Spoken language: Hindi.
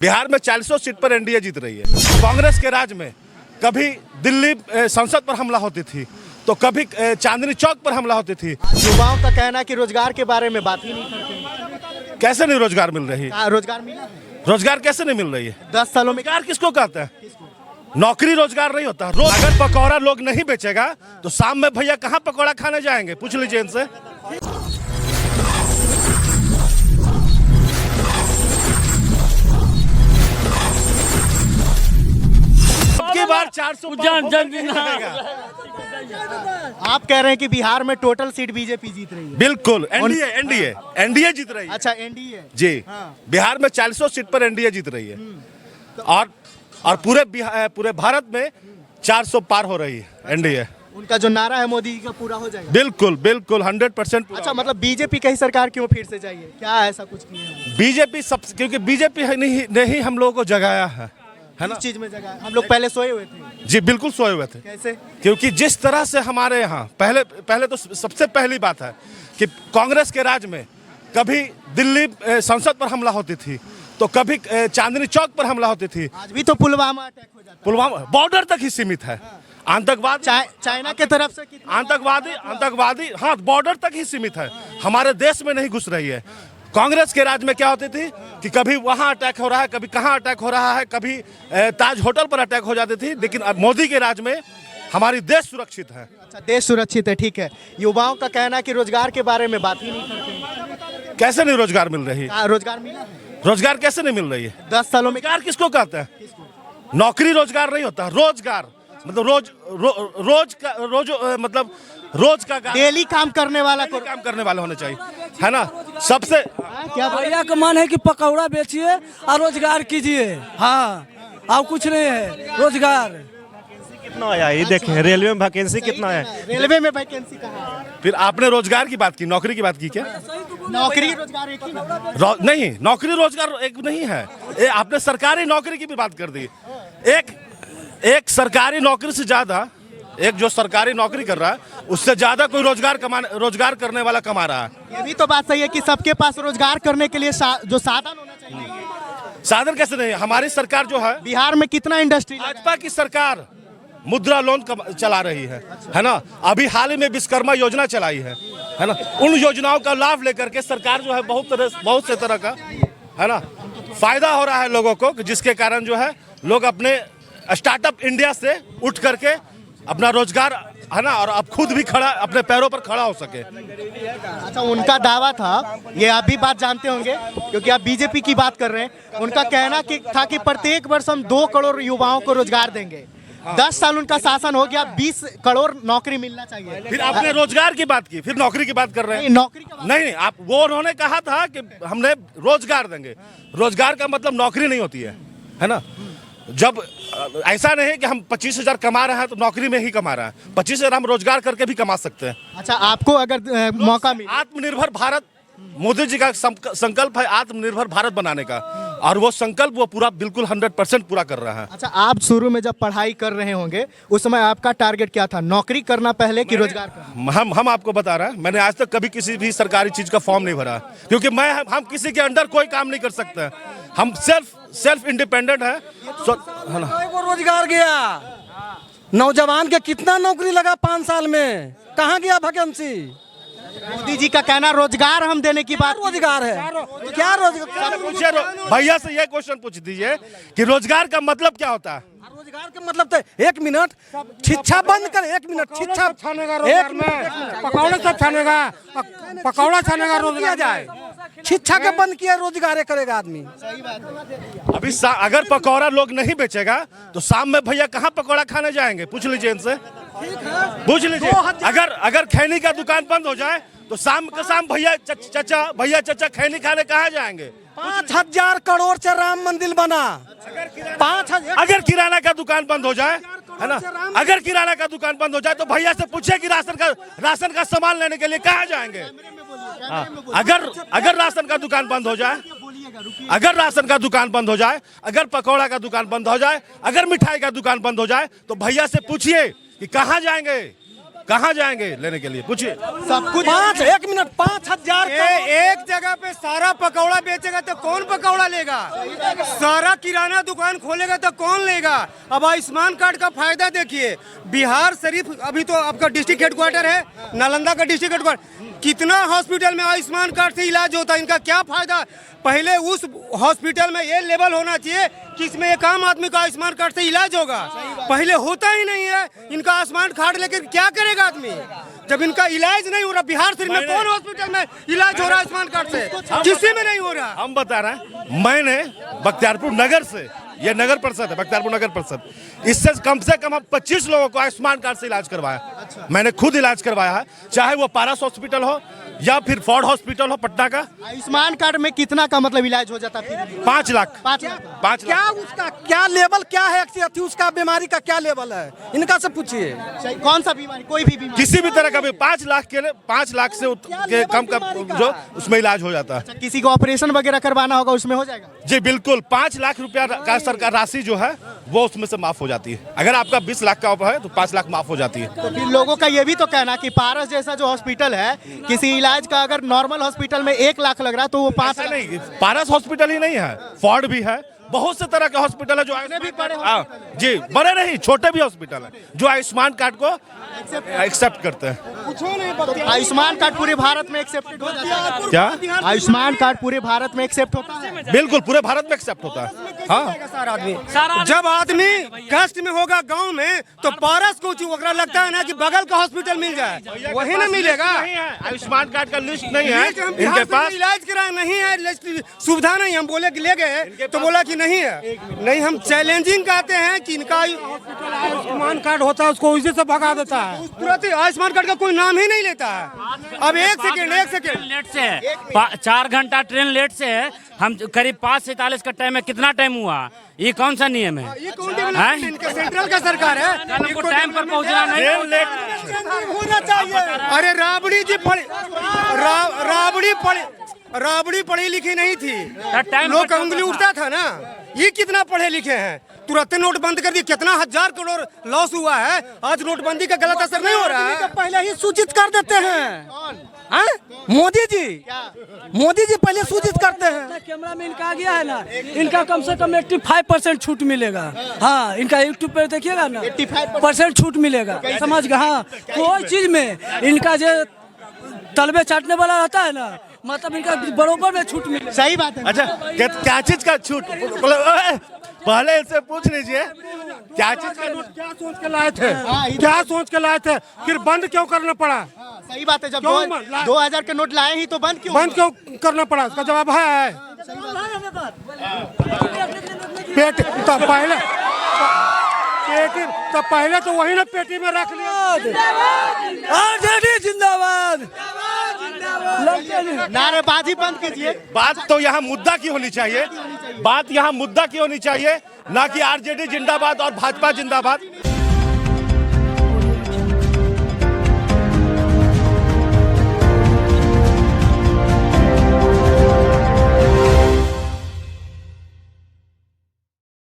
बिहार में 400 सीट पर एनडीए जीत रही है। कांग्रेस के राज में कभी दिल्ली संसद पर हमला होती थी तो कभी चांदनी चौक पर हमला होती थी। युवाओं का कहना है कि रोजगार के बारे में बात ही नहीं करते। कैसे नहीं रोजगार मिल रही है? रोजगार मिला है? रोजगार कैसे नहीं मिल रही है? 10 सालों में रोजगार किसको कहते हैं? नौकरी रोजगार नहीं होता। रोज अगर पकौड़ा लोग नहीं बेचेगा तो शाम में भैया कहाँ पकौड़ा खाने जाएंगे? पूछ लीजिए इनसे। बार 400 आप कह रहे हैं कि बिहार में टोटल सीट बीजेपी जीत रही है। बिल्कुल एनडीए जीत रही है। अच्छा एनडीए जी हाँ। बिहार में 400 सीट पर एनडीए जीत रही है और पूरे भारत में 400 पार हो रही है एनडीए। उनका जो नारा है मोदी जी का पूरा हो जाएगा। बिल्कुल 100%। अच्छा मतलब बीजेपी का ही सरकार क्यों फिर से चाहिए? क्या ऐसा कुछ किया है? बीजेपी क्योंकि बीजेपी नहीं हम लोगों को जगाया है ना? चीज में जगह हम लोग पहले सोए हुए थे। जी बिल्कुल सोए हुए थे। कैसे? क्योंकि जिस तरह से हमारे यहाँ पहले तो सबसे पहली बात है कि कांग्रेस के राज में कभी दिल्ली संसद पर हमला होती थी तो कभी चांदनी चौक पर हमला होती थी। आज भी तो पुलवामा अटैक हो जाता है। पुलवामा बॉर्डर तक ही सीमित है। आतंकवाद चाइना की तरफ से आतंकवादी हाँ बॉर्डर तक ही सीमित है, हमारे देश में नहीं घुस रही है। कांग्रेस के राज में क्या होती थी कि कभी वहां अटैक हो रहा है, कभी कहां अटैक हो रहा है, कभी ताज होटल पर अटैक हो जाती थी। लेकिन अब मोदी के राज में हमारी देश सुरक्षित है। अच्छा देश सुरक्षित है, ठीक है। युवाओं का कहना है कि रोजगार के बारे में बात ही नहीं करते। कैसे नहीं रोजगार मिल रही है? रोजगार मिला है? रोजगार कैसे नहीं मिल रही है? 10 सालों में रोजगार किसको कहते हैं? नौकरी रोजगार नहीं होता। रोजगार मतलब रोज का डेली काम करने वाला होना चाहिए, है ना? सबसे क्या भैया का मन है कि पकौड़ा बेचिए और रोजगार कीजिए। हाँ और कुछ नहीं है रोजगार। कितना आया ये देखें, रेलवे में वैकेंसी कितना है? रेलवे में वैकेंसी कहाँ है? फिर आपने रोजगार की बात की, नौकरी की बात की क्या? नौकरी रोजगार एक ही नहीं, नौकरी रोजगार एक नहीं है। आपने सरकारी नौकरी की भी बात कर दी। एक सरकारी नौकरी से ज्यादा एक जो सरकारी नौकरी कर रहा है उससे ज्यादा कोई रोजगार करने वाला कमा रहा है। ये भी तो बात सही है कि सबके पास रोजगार करने के लिए जो साधन होना चाहिए। साधन कैसे नहीं? हमारी सरकार जो है बिहार में कितना इंडस्ट्री, भाजपा की सरकार मुद्रा लोन चला रही है ना? अभी हाल ही में विश्वकर्मा योजना चलाई है ना? उन योजनाओं का लाभ लेकर के सरकार जो है बहुत से तरह का है ना फायदा हो रहा है लोगों को, जिसके कारण जो है लोग अपने स्टार्टअप इंडिया से उठ करके अपना रोजगार है ना और अब खुद भी अपने पैरों पर खड़ा हो सके। अच्छा उनका दावा था, ये आप भी बात जानते होंगे क्योंकि आप बीजेपी की बात कर रहे हैं। उनका कहना था कि प्रत्येक वर्ष हम 2 करोड़ युवाओं को रोजगार देंगे। 10 साल उनका शासन हो गया, 20 करोड़ नौकरी मिलना चाहिए। फिर आपने रोजगार की बात की, फिर नौकरी की बात कर रहे हैं। नौकरी नहीं आप वो उन्होंने कहा था कि हमने रोजगार देंगे। रोजगार का मतलब नौकरी नहीं होती है ना? जब ऐसा नहीं कि हम 25,000 कमा रहे हैं तो नौकरी में ही कमा रहे हैं। 25,000 हम रोजगार करके भी कमा सकते हैं। अच्छा आपको अगर मौका मिले, आत्मनिर्भर भारत मोदी जी का संकल्प है आत्मनिर्भर भारत बनाने का, और वो संकल्प वो पूरा बिल्कुल 100% पूरा कर रहा है। अच्छा आप शुरू में जब पढ़ाई कर रहे होंगे उस समय आपका टारगेट क्या था? नौकरी करना पहले कि रोजगार करना? हम आपको बता रहे हैं, मैंने आज तक कभी किसी भी सरकारी चीज का फॉर्म नहीं भरा, क्योंकि हम किसी के अंडर कोई काम नहीं कर सकते। हम सेल्फ इंडिपेंडेंट है ना? रोजगार गया नौजवान के कितना नौकरी लगा 5 साल में, कहाँ गया वैकेंसी? मोदी जी का कहना रोजगार हम देने की बात। रोजगार है क्या? रोजगार पूछिए भैया से ये क्वेश्चन पूछ दीजिए कि रोजगार का मतलब क्या होता है? रोजगार का मतलब तो 1 मिनट शिक्षा बंद कर, 1 मिनट शिक्षा छानेगा रोजगार में, पकौड़ा सब छानेगा, पकौड़ा छानेगा रोजगार जाए। शिक्षा के बंद किया, रोजगार करेगा आदमी। अभी अगर पकौड़ा लोग नहीं बेचेगा तो शाम में भैया कहाँ पकौड़ा खाने जाएंगे? पूछ लीजिए इनसे, पूछ लीजिए। अगर खैनी का दुकान बंद हो जाए तो शाम भैया चाचा खैनी खाने कहाँ जाएंगे? 5,000 करोड़ से राम मंदिर बना। 5,000 अगर किराना का दुकान बंद हो जाए है ना, अगर किराना का दुकान बंद हो जाए तो भैया से पूछे कि राशन का सामान लेने के लिए कहाँ जाएंगे? अगर राशन का दुकान बंद हो जाए, अगर पकौड़ा का दुकान बंद हो जाए, अगर मिठाई का दुकान बंद हो जाए तो भैया से पूछिए कि कहाँ जाएंगे, कहाँ जाएंगे लेने के लिए? पूछिए। सब कुछ 5,000 एक जगह पे सारा पकौड़ा बेचेगा तो कौन पकौड़ा लेगा? सारा किराना दुकान खोलेगा तो कौन लेगा? अब आयुष्मान कार्ड का फायदा देखिए, बिहार शरीफ अभी तो आपका डिस्ट्रिक्ट हेडक्वार्टर है, नालंदा का डिस्ट्रिक्ट हेडक्वार्टर, कितना हॉस्पिटल में आयुष्मान कार्ड से इलाज होता है। इनका क्या फायदा? पहले उस हॉस्पिटल में ये लेवल होना चाहिए कि इसमें एक आम आदमी का आयुष्मान कार्ड से इलाज होगा, पहले होता ही नहीं है। इनका आयुष्मान कार्ड लेकर क्या करेगा आदमी जब इनका इलाज नहीं हो रहा? बिहार शरीफ में कौन हॉस्पिटल में इलाज हो रहा है आयुष्मान कार्ड से? किसी में नहीं हो रहा। हम बता रहे हैं, मैंने बख्तियारपुर नगर से, ये नगर परिषद है बख्तियारपुर नगर परिषद, इससे कम हम 25 लोगों को आयुष्मान कार्ड से इलाज करवाया। मैंने खुद इलाज करवाया है, चाहे वो पारस हॉस्पिटल हो या फिर फोर्ड हॉस्पिटल हो पटना का। आयुष्मान कार्ड में कितना का मतलब इलाज हो जाता है? 5 लाख। 5 लाख। 5 क्या लाख। उसका क्या लेवल क्या है? उसका बीमारी का क्या लेवल है? इनका से पूछिए। कौन सा बीमारी? कोई भी बीमारी? किसी भी तरह का भी 5 लाख के लिए 5 लाख से के कम का जो उसमें इलाज हो जाता है। किसी को ऑपरेशन वगैरह करवाना होगा उसमें हो जाएगा? जी बिल्कुल, 5 लाख रुपया का सरकार राशि जो है वो उसमें से माफ हो जाती है। अगर आपका 20 लाख का है तो 5 लाख माफ हो जाती है। तो फिर लोगों का ये भी तो कहना कि पारस जैसा जो हॉस्पिटल है, किसी इलाज का अगर नॉर्मल हॉस्पिटल में 1 लाख लग रहा है तो वो 5 ऐसा नहीं, पारस हॉस्पिटल ही नहीं है, फोर्ड भी है, बहुत से तरह के हॉस्पिटल है जो भी बड़े जी बड़े नहीं छोटे भी हॉस्पिटल है जो आयुष्मान कार्ड को एक्सेप्ट करते हैं। तो आयुष्मान कार्ड पूरे भारत में एक्सेप्टेड हो जाता है? क्या आयुष्मान कार्ड पूरे भारत में एक्सेप्ट होता है? बिल्कुल पूरे भारत में एक्सेप्ट होता है। हाँ, सारा आदमी जब आदमी कष्ट में होगा गांव में तो पारस को ओकरा लगता है ना कि बगल का हॉस्पिटल मिल जाए, वही ना मिलेगा। नहीं है, आयुष्मान कार्ड का लिस्ट नहीं है हम इनके बिहार पास। से इलाज कराया नहीं है, लिस्ट सुविधा नहीं। हम बोले कि ले गए तो बोला कि नहीं है। नहीं, हम चैलेंजिंग कहते हैं कि इनका आयुष्मान कार्ड होता है उसको उसी से भगा देता है, तुरंत आयुष्मान कार्ड का कोई नाम ही नहीं लेता है। अब एक सेकेंड लेट से है, 4 घंटा ट्रेन लेट से है। हम करीब 5:47 का टाइम है, कितना टाइम हुआ? ये कौन सा नियम है? ये कौन डेवलपमेंट? इनका सेंट्रल का सरकार है, हमको टाइम पर पहुंचना नहीं होना चाहिए। अरे राबड़ी जी राबड़ी पढ़ी लिखी नहीं थी, लोग का उंगली उठता था ना। ये कितना पढ़े लिखे हैं, तुरंत नोट बंद कर दी। कितना 1000 करोड़ लॉस हुआ है। आज नोटबंदी का गलत असर नहीं हो रहा है, पहले ही सूचित कर देते हैं। मोदी जी पहले सूचित करते हैं। कैमरा में इनका आ गया है ना, इनका कम से कम 85% छूट मिलेगा। हाँ, इनका यूट्यूब पर देखिएगा ना, 85% छूट मिलेगा। समझ गए? हाँ, कोई चीज में इनका जो तलबे चाटने वाला रहता है ना, मतलब इनका बरोबर में छूट मिलेगा। सही बात है। अच्छा, क्या चीज का छूट? पहले इनसे पूछ लीजिए क्या चीज का। क्या सोच के लाए थे? क्या सोच के लाए थे? फिर बंद क्यों करना पड़ा? सही बात है। जब 2000 के नोट लाए ही तो बंद क्यों करना पड़ा? उसका जवाब है पेट तो पहले तो वही ना पेटी में रख लिया। आरजेडी जिंदाबाद। नारेबाजी बंद कीजिए। बात तो यहाँ मुद्दा की होनी चाहिए, बात यहाँ मुद्दा की होनी चाहिए, ना कि आरजेडी जिंदाबाद और भाजपा जिंदाबाद।